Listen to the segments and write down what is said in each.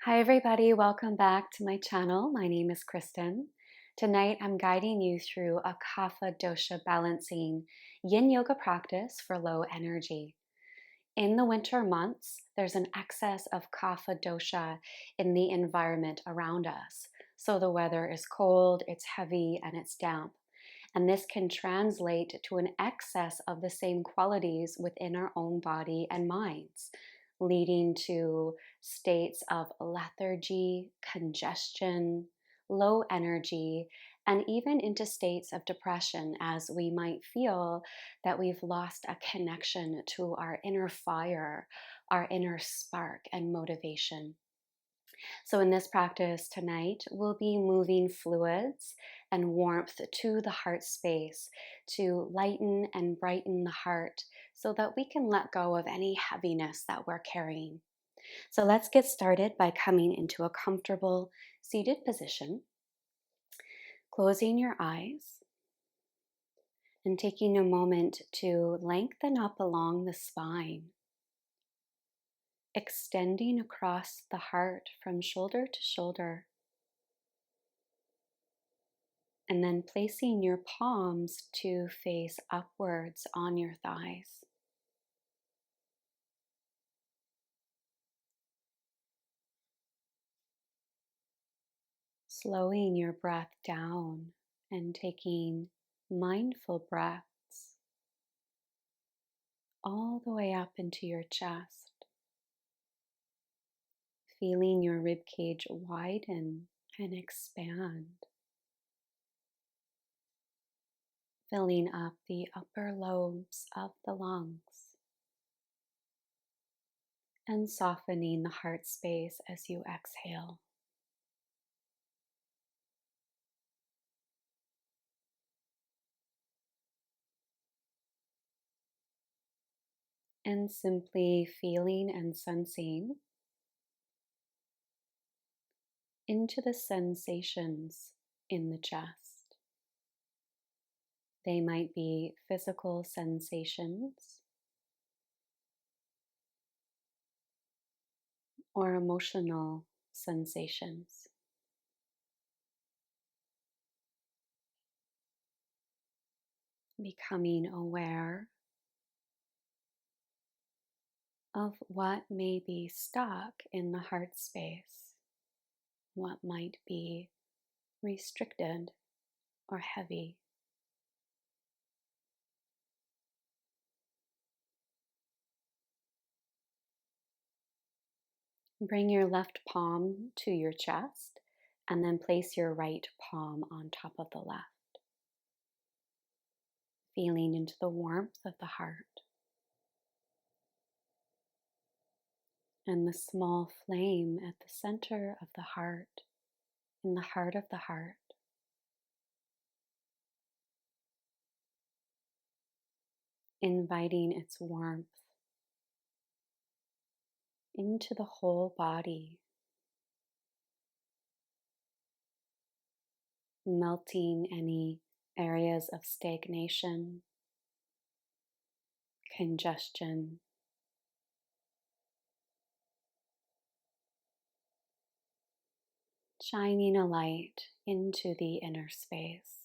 Hi everybody, welcome back to my channel. My name is Kristen. Tonight I'm guiding you through a Kapha Dosha balancing yin yoga practice for low energy. In the winter months, there's an excess of Kapha Dosha in the environment around us. So the weather is cold, it's heavy, and it's damp. And this can translate to an excess of the same qualities within our own body and minds, leading to states of lethargy, congestion, low energy, and even into states of depression as we might feel that we've lost a connection to our inner fire, our inner spark and motivation. So in this practice tonight, we'll be moving fluids and warmth to the heart space to lighten and brighten the heart so that we can let go of any heaviness that we're carrying. So let's get started by coming into a comfortable seated position, closing your eyes and taking a moment to lengthen up along the spine, extending across the heart from shoulder to shoulder. And then placing your palms to face upwards on your thighs. Slowing your breath down and taking mindful breaths all the way up into your chest. Feeling your rib cage widen and expand. Filling up the upper lobes of the lungs. And softening the heart space as you exhale. And simply feeling and sensing into the sensations in the chest. They might be physical sensations or emotional sensations. Becoming aware of what may be stuck in the heart space, what might be restricted or heavy. Bring your left palm to your chest and then place your right palm on top of the left. Feeling into the warmth of the heart and the small flame at the center of the heart, in the heart of the heart. Inviting its warmth into the whole body, melting any areas of stagnation, congestion, shining a light into the inner space.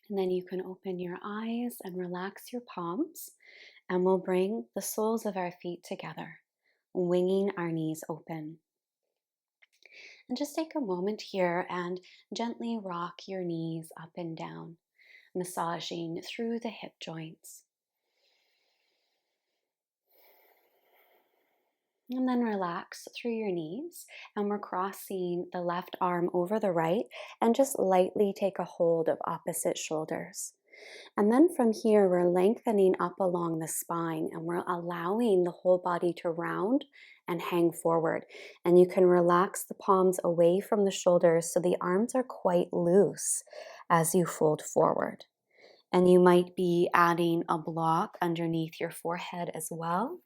And then you can open your eyes and relax your palms, and we'll bring the soles of our feet together, winging our knees open. And just take a moment here and gently rock your knees up and down, massaging through the hip joints. And then relax through your knees, and we're crossing the left arm over the right and just lightly take a hold of opposite shoulders. And then from here, we're lengthening up along the spine and we're allowing the whole body to round and hang forward. And you can relax the palms away from the shoulders so the arms are quite loose as you fold forward. And you might be adding a block underneath your forehead as well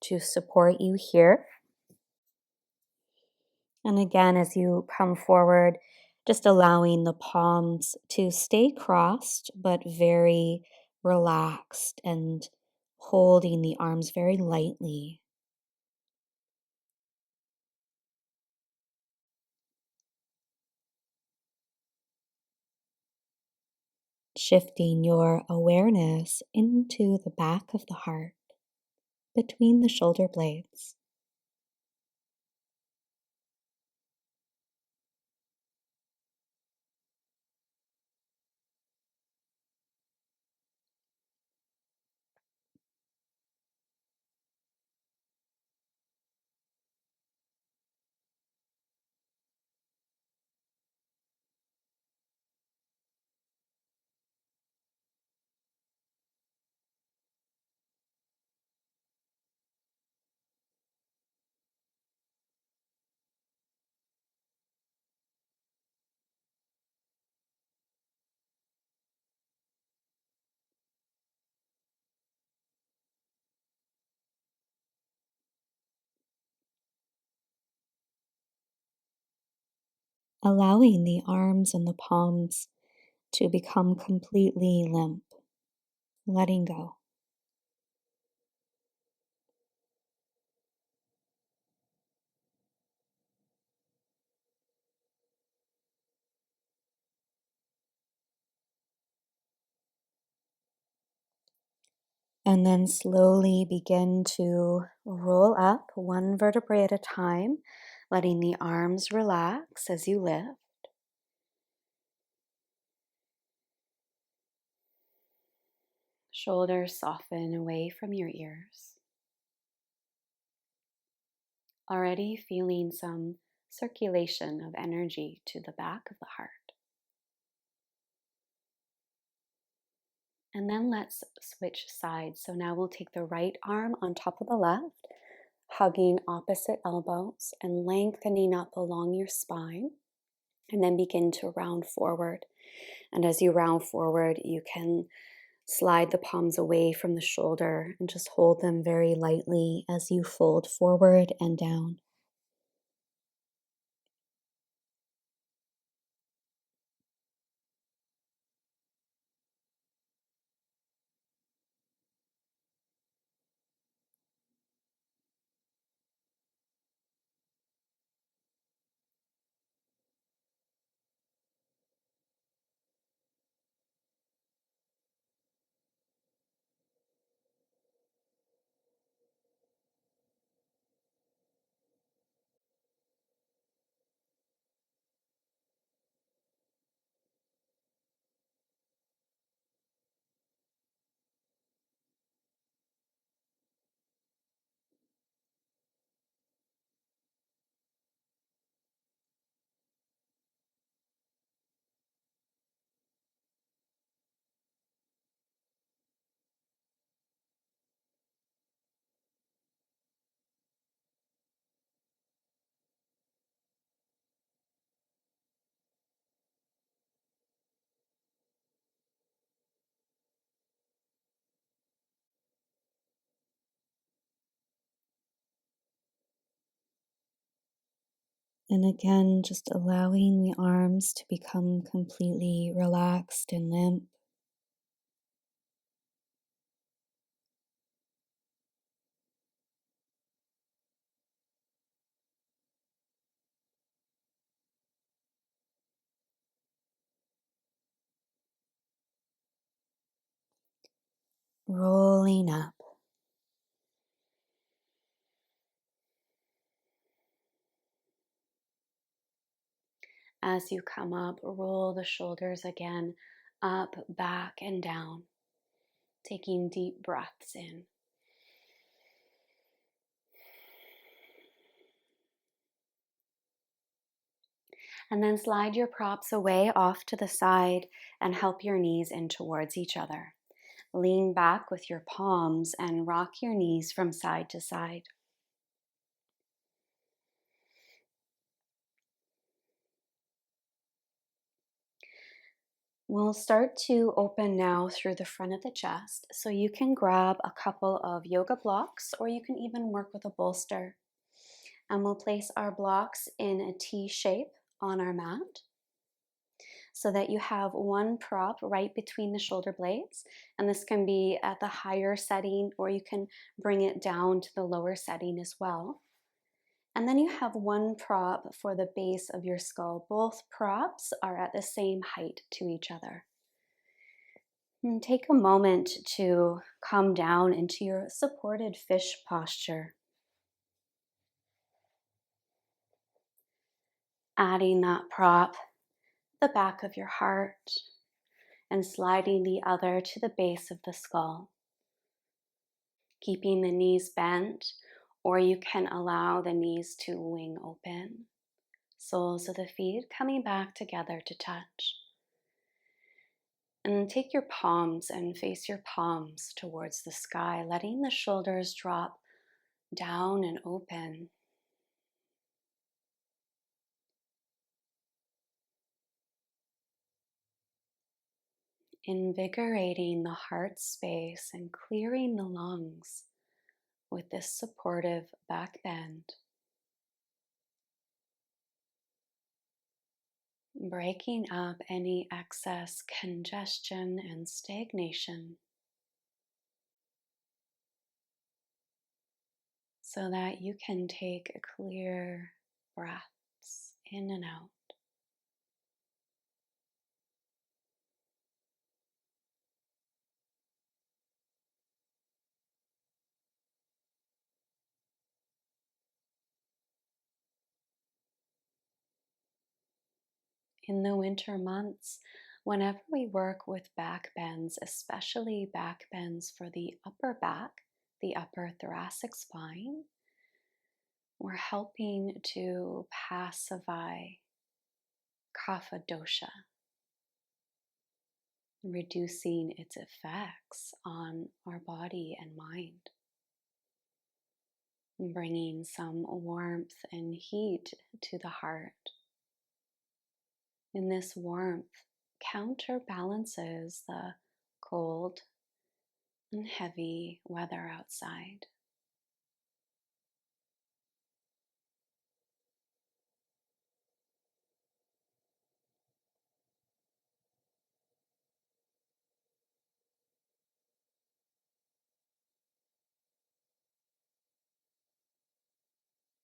to support you here. And again, as you come forward, Just allowing the palms to stay crossed but very relaxed and holding the arms very lightly. Shifting your awareness into the back of the heart between the shoulder blades. Allowing the arms and the palms to become completely limp, letting go. And then slowly begin to roll up one vertebrae at a time, letting the arms relax as you lift. Shoulders soften away from your ears. Already feeling some circulation of energy to the back of the heart. And then let's switch sides. So now we'll take the right arm on top of the left, hugging opposite elbows and lengthening up along your spine. And then begin to round forward. And as you round forward, you can slide the palms away from the shoulder and just hold them very lightly as you fold forward and down. And again, just allowing the arms to become completely relaxed and limp. Rolling up. As you come up, roll the shoulders again up, back, and down. Taking deep breaths in. And then slide your props away off to the side and help your knees in towards each other. Lean back with your palms and rock your knees from side to side. We'll start to open now through the front of the chest. So you can grab a couple of yoga blocks or you can even work with a bolster. And we'll place our blocks in a T shape on our mat. so that you have one prop right between the shoulder blades. And this can be at the higher setting, or you can bring it down to the lower setting as well. And then you have one prop for the base of your skull. Both props are at the same height to each other. And take a moment to come down into your supported fish posture. Adding that prop, the back of your heart, and sliding the other to the base of the skull. Keeping the knees bent, or you can allow the knees to wing open. Soles of the feet coming back together to touch. And then take your palms and face your palms towards the sky, letting the shoulders drop down and open. Invigorating the heart space and clearing the lungs with this supportive back bend. Breaking up any excess congestion and stagnation so that you can take clear breaths in and out. In the winter months, whenever we work with back bends, especially back bends for the upper back, the upper thoracic spine, we're helping to pacify Kapha Dosha, reducing its effects on our body and mind, bringing some warmth and heat to the heart. And this warmth counterbalances the cold and heavy weather outside.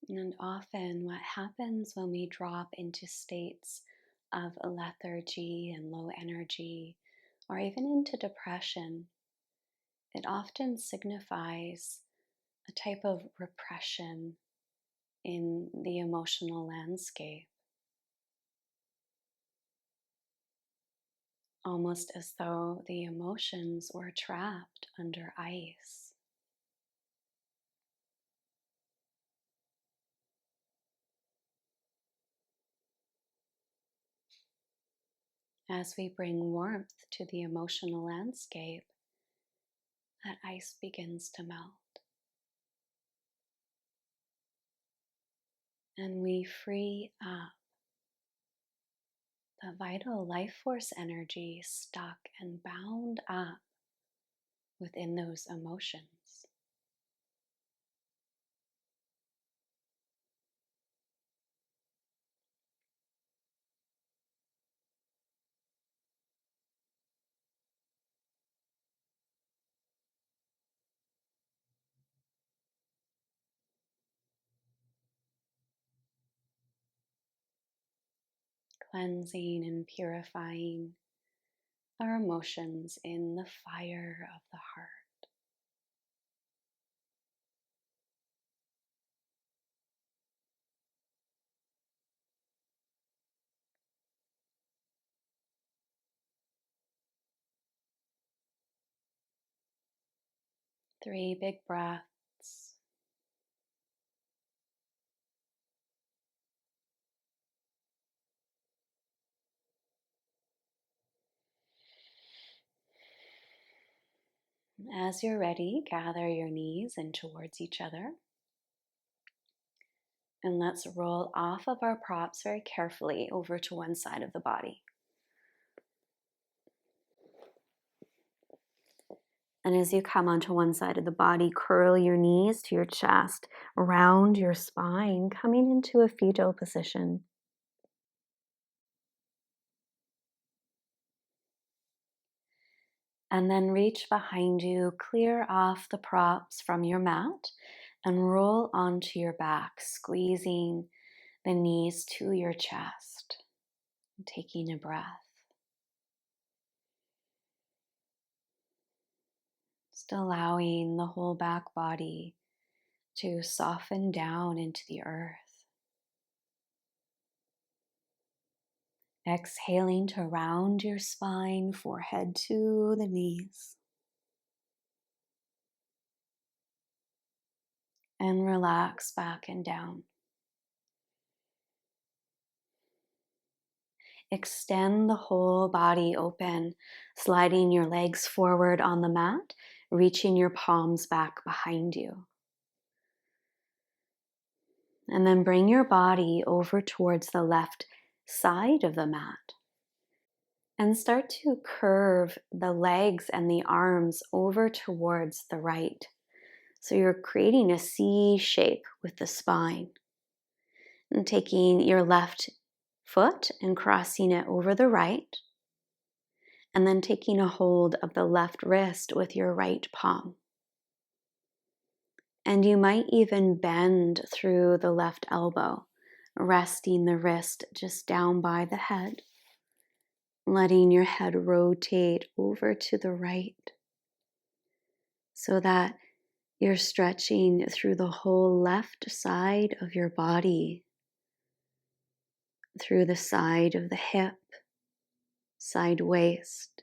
And often what happens when we drop into states of lethargy and low energy, or even into depression, it often signifies a type of repression in the emotional landscape, almost as though the emotions were trapped under ice. As we bring warmth to the emotional landscape, that ice begins to melt. And we free up the vital life force energy stuck and bound up within those emotions. Cleansing and purifying our emotions in the fire of the heart. Three big breaths. As you're ready, gather your knees in towards each other. And let's roll off of our props very carefully over to one side of the body. And as you come onto one side of the body, curl your knees to your chest, round your spine, coming into a fetal position. And then reach behind you, clear off the props from your mat, and roll onto your back, squeezing the knees to your chest, taking a breath. Just allowing the whole back body to soften down into the earth. Exhaling to round your spine, forehead to the knees. And relax back and down. Extend the whole body open, sliding your legs forward on the mat, reaching your palms back behind you. And then bring your body over towards the left side of the mat. And start to curve the legs and the arms over towards the right. So you're creating a C shape with the spine. And taking your left foot and crossing it over the right. And then taking a hold of the left wrist with your right palm. And you might even bend through the left elbow, resting the wrist just down by the head, letting your head rotate over to the right so that you're stretching through the whole left side of your body, through the side of the hip, side waist,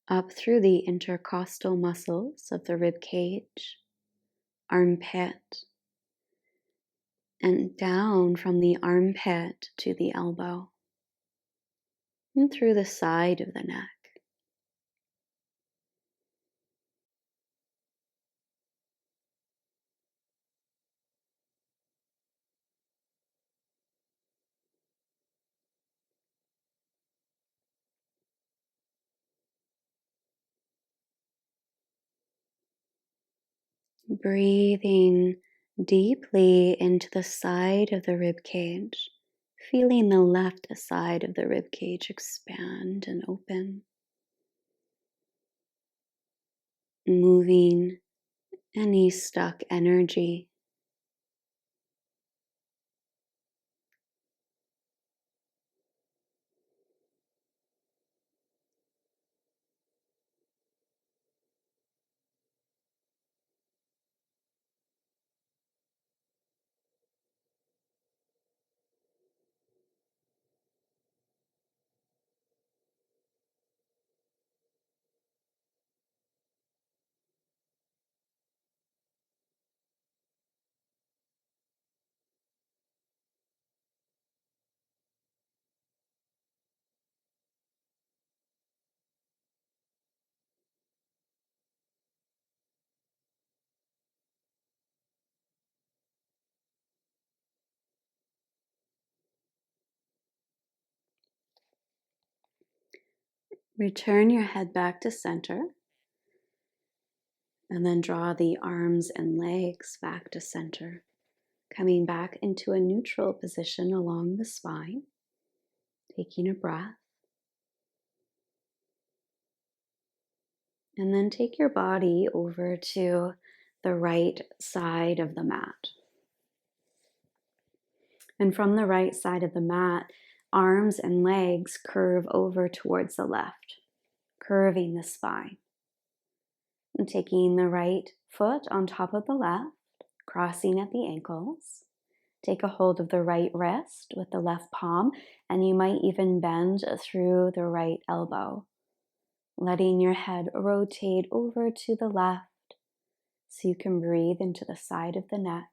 up through the intercostal muscles of the rib cage, armpit, and down from the armpit to the elbow, and through the side of the neck. Breathing deeply into the side of the rib cage, feeling the left side of the rib cage expand and open, moving any stuck energy. Return your head back to center, and then draw the arms and legs back to center, coming back into a neutral position along the spine, taking a breath. And then take your body over to the right side of the mat. And from the right side of the mat, arms and legs curve over towards the left, curving the spine. And taking the right foot on top of the left, crossing at the ankles. Take a hold of the right wrist with the left palm, and you might even bend through the right elbow, letting your head rotate over to the left so you can breathe into the side of the neck.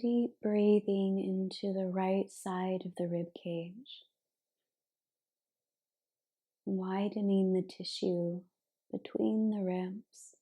Deep breathing into the right side of the rib cage, widening the tissue between the ribs.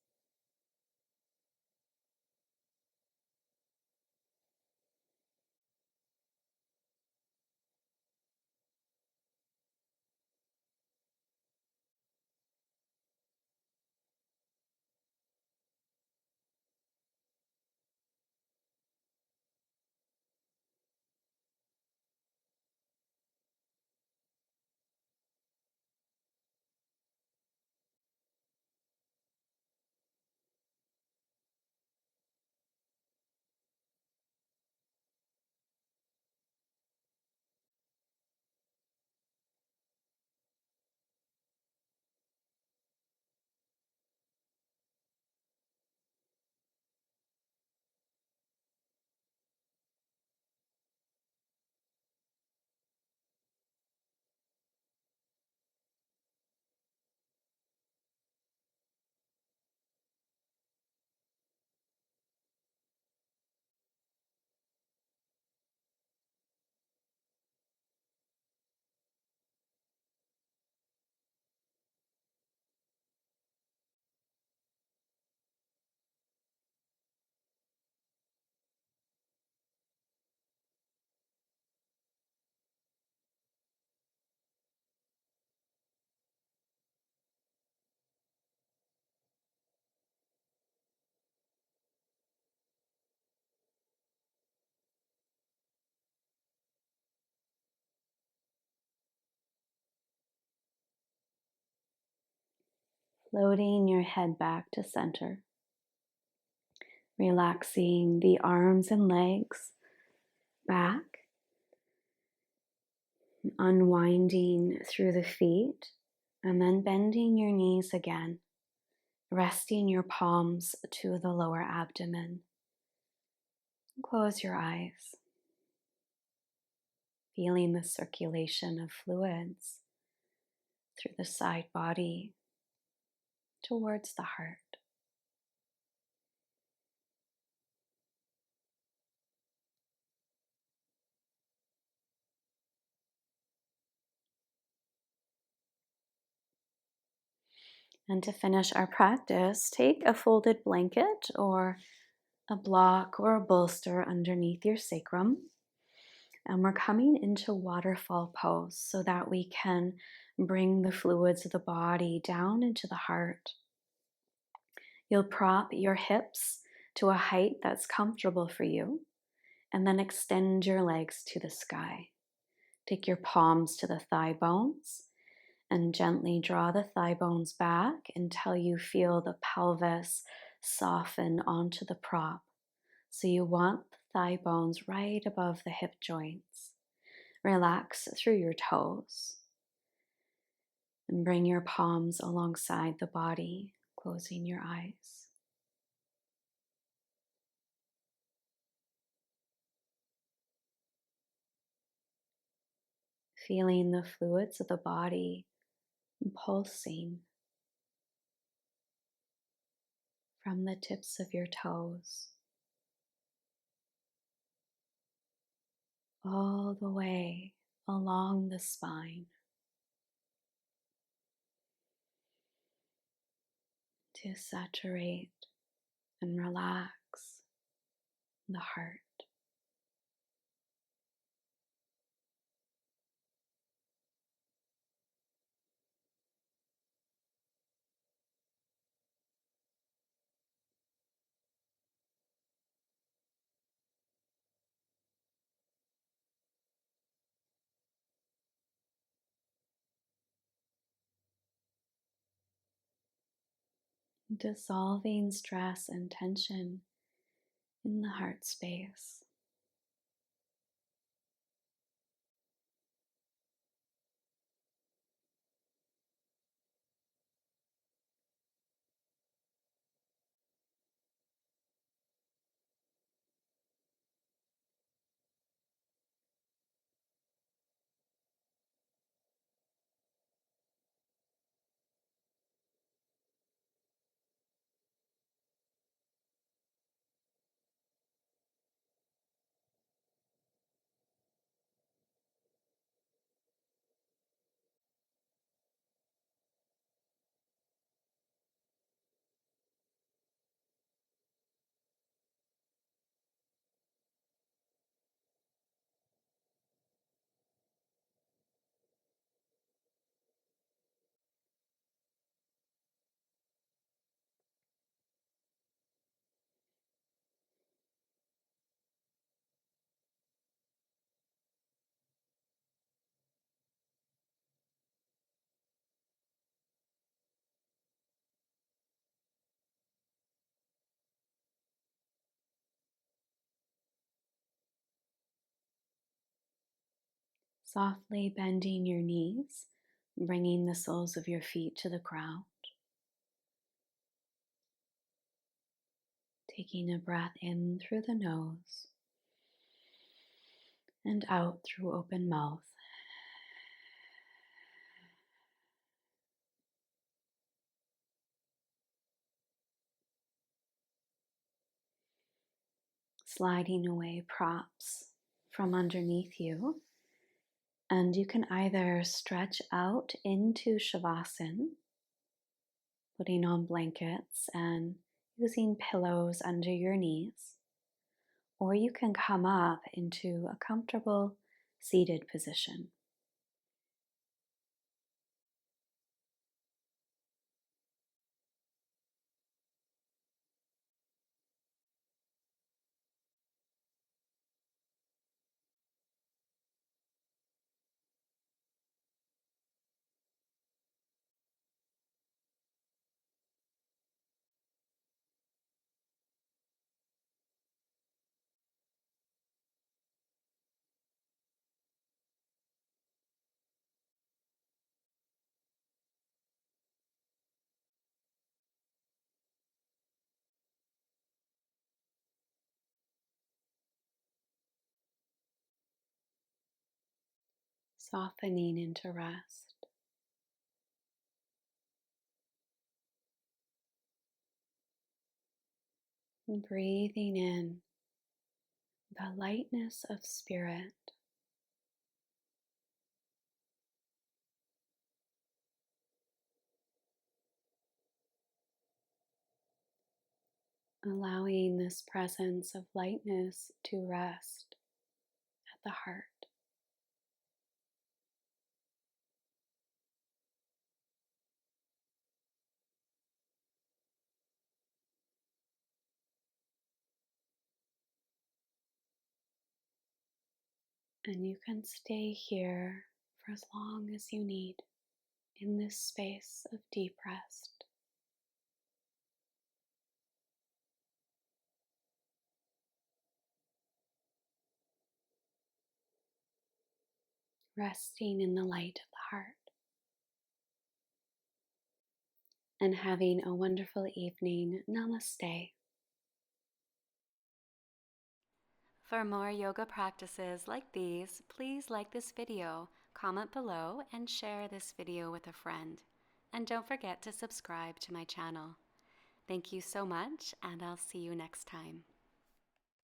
floating your head back to center, relaxing the arms and legs back, unwinding through the feet, and then bending your knees again, resting your palms to the lower abdomen. Close your eyes, feeling the circulation of fluids through the side body towards the heart. And to finish our practice, take a folded blanket or a block or a bolster underneath your sacrum. And we're coming into waterfall pose so that we can bring the fluids of the body down into the heart. You'll prop your hips to a height that's comfortable for you, and then extend your legs to the sky. Take your palms to the thigh bones and gently draw the thigh bones back until you feel the pelvis soften onto the prop. So you want the thigh bones right above the hip joints. Relax through your toes and bring your palms alongside the body, closing your eyes. Feeling the fluids of the body pulsing from the tips of your toes all the way along the spine to saturate and relax the heart. Dissolving stress and tension in the heart space. Softly bending your knees, bringing the soles of your feet to the ground. Taking a breath in through the nose and out through open mouth. Sliding away props from underneath you. And you can either stretch out into Shavasana, putting on blankets and using pillows under your knees, or you can come up into a comfortable seated position. softening into rest. And breathing in the lightness of spirit, allowing this presence of lightness to rest at the heart. And you can stay here for as long as you need in this space of deep rest. Resting in the light of the heart. And having a wonderful evening. Namaste. For more yoga practices like these, please like this video, comment below, and share this video with a friend. And don't forget to subscribe to my channel. Thank you so much, and I'll see you next time.